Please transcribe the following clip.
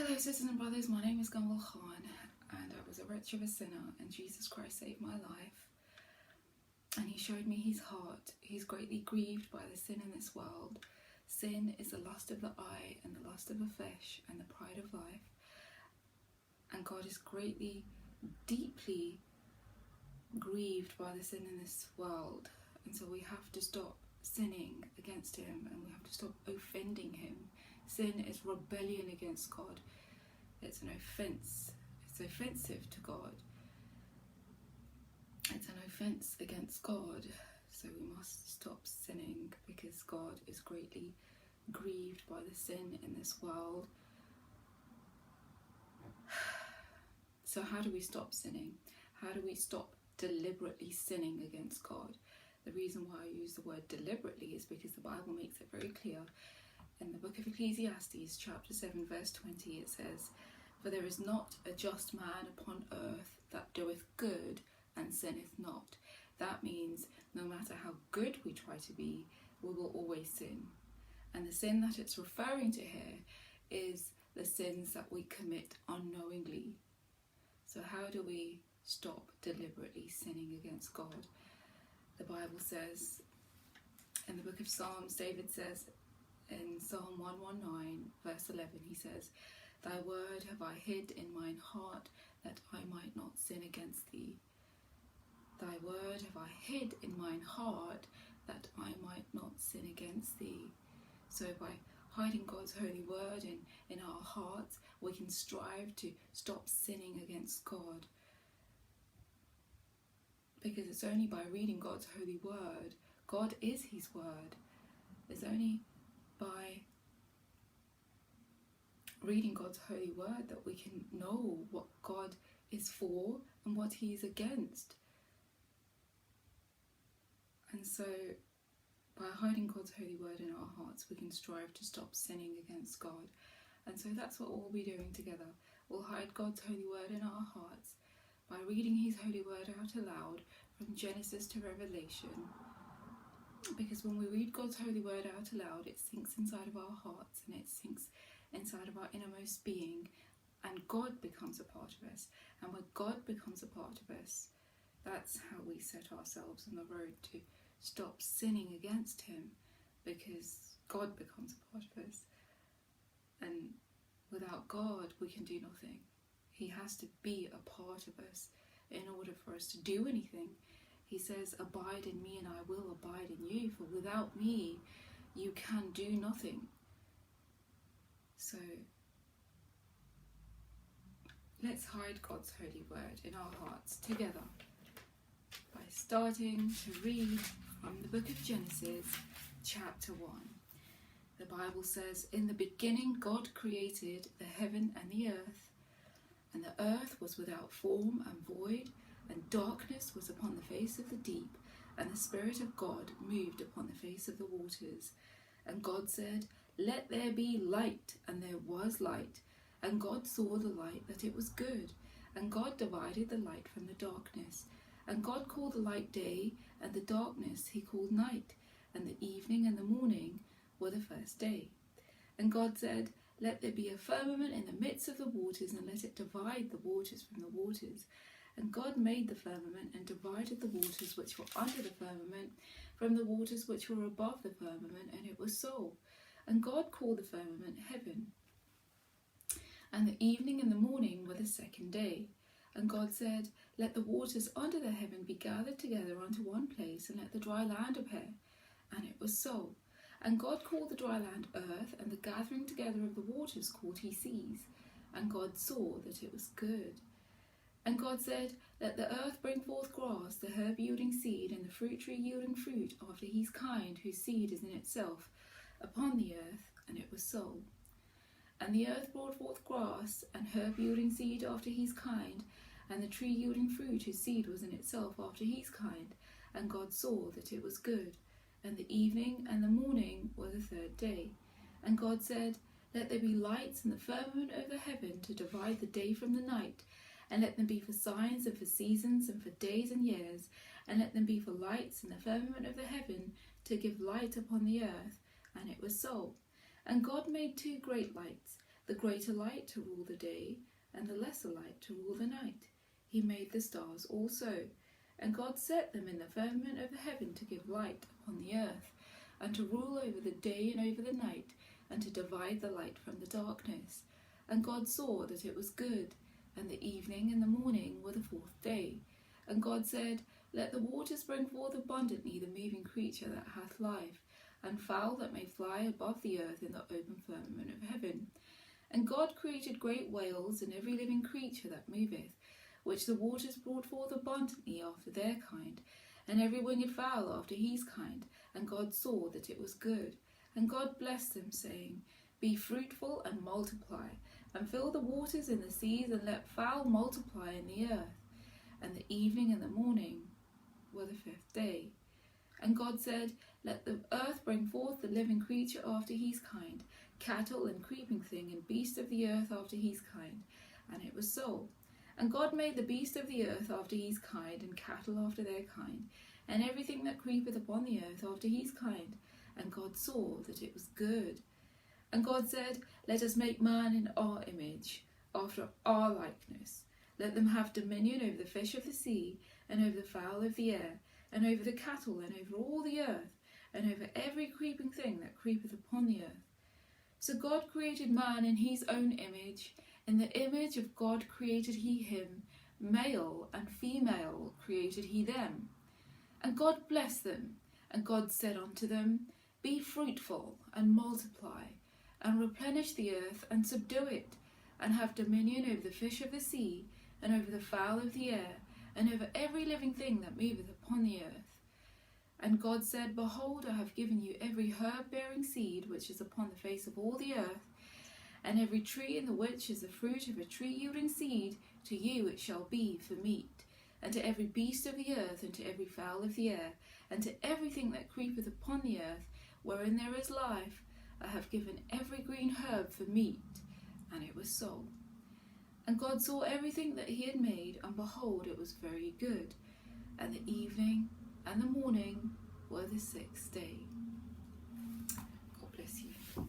Hello sisters and brothers, my name is Gunwal Khan and I was a wretch of a sinner and Jesus Christ saved my life and he showed me his heart. He's greatly grieved by the sin in this world. Sin is the lust of the eye and the lust of the flesh and the pride of life, and God is greatly, deeply grieved by the sin in this world, and so we have to stop sinning against him and we have to stop offending him. Sin is rebellion against God. It's an offense. It's offensive to God. It's an offense against God. So we must stop sinning because God is greatly grieved by the sin in this world. So how do we stop sinning? How do we stop deliberately sinning against God? The reason why I use the word deliberately is because the Bible makes it very clear. In the book of Ecclesiastes, chapter 7, verse 20, it says, "For there is not a just man upon earth that doeth good and sinneth not." That means no matter how good we try to be, we will always sin. And the sin that it's referring to here is the sins that we commit unknowingly. So how do we stop deliberately sinning against God? The Bible says, in the book of Psalms, David says, in Psalm 119, verse 11, he says, "Thy word have I hid in mine heart, that I might not sin against thee." Thy word have I hid in mine heart, that I might not sin against thee. So by hiding God's holy word in our hearts, we can strive to stop sinning against God. Because it's only by reading God's holy word, God is his word. It's only by reading God's holy word that we can know what God is for and what he is against. And so by hiding God's holy word in our hearts, we can strive to stop sinning against God. And so that's what we'll be doing together. We'll hide God's holy word in our hearts by reading his holy word out aloud from Genesis to Revelation. Because when we read God's holy word out aloud, it sinks inside of our hearts and it sinks inside of our innermost being, and God becomes a part of us. And when God becomes a part of us, that's how we set ourselves on the road to stop sinning against him, because God becomes a part of us. And without God, we can do nothing. He has to be a part of us in order for us to do anything. He says, "Abide in me and I will abide in you, for without me you can do nothing." So let's hide God's holy word in our hearts together by starting to read from the book of Genesis, chapter 1. The Bible says, "In the beginning God created the heaven and the earth was without form and void, and darkness was upon the face of the deep, and the Spirit of God moved upon the face of the waters. And God said, Let there be light, and there was light. And God saw the light that it was good, and God divided the light from the darkness. And God called the light day, and the darkness he called night, and the evening and the morning were the first day. And God said, Let there be a firmament in the midst of the waters, and let it divide the waters from the waters. And God made the firmament and divided the waters which were under the firmament from the waters which were above the firmament, and it was so. And God called the firmament heaven. And the evening and the morning were the second day. And God said, Let the waters under the heaven be gathered together unto one place, and let the dry land appear. And it was so. And God called the dry land earth, and the gathering together of the waters called he seas. And God saw that it was good. And God said, Let the earth bring forth grass, the herb yielding seed, and the fruit tree yielding fruit after his kind, whose seed is in itself, upon the earth. And it was so. And the earth brought forth grass, and herb yielding seed after his kind, and the tree yielding fruit, whose seed was in itself after his kind. And God saw that it was good. And the evening and the morning were the third day. And God said, Let there be lights in the firmament of the heaven to divide the day from the night, and let them be for signs and for seasons and for days and years, and let them be for lights in the firmament of the heaven to give light upon the earth. And it was so. And God made two great lights, the greater light to rule the day, and the lesser light to rule the night. He made the stars also, and God set them in the firmament of the heaven to give light upon the earth, and to rule over the day and over the night, and to divide the light from the darkness. And God saw that it was good, and the evening and the morning were the fourth day. And God said, Let the waters bring forth abundantly the moving creature that hath life, and fowl that may fly above the earth in the open firmament of heaven. And God created great whales and every living creature that moveth, which the waters brought forth abundantly after their kind, and every winged fowl after his kind. And God saw that it was good. And God blessed them, saying, Be fruitful and multiply, and fill the waters in the seas, and let fowl multiply in the earth. And the evening and the morning were the fifth day. And God said, Let the earth bring forth the living creature after his kind, cattle and creeping thing, and beast of the earth after his kind. And it was so. And God made the beast of the earth after his kind, and cattle after their kind, and everything that creepeth upon the earth after his kind. And God saw that it was good. And God said, Let us make man in our image, after our likeness. Let them have dominion over the fish of the sea, and over the fowl of the air, and over the cattle, and over all the earth, and over every creeping thing that creepeth upon the earth. So God created man in his own image. In the image of God created he him, male and female created he them. And God blessed them, and God said unto them, Be fruitful, and multiply, and replenish the earth, and subdue it, and have dominion over the fish of the sea, and over the fowl of the air, and over every living thing that moveth upon the earth. And God said, Behold, I have given you every herb bearing seed which is upon the face of all the earth, and every tree in the which is the fruit of a tree yielding seed, to you it shall be for meat. And to every beast of the earth, and to every fowl of the air, and to everything that creepeth upon the earth, wherein there is life, I have given every green herb for meat. And it was so. And God saw everything that he had made, and behold, it was very good. And the evening and the morning were the sixth day. God bless you.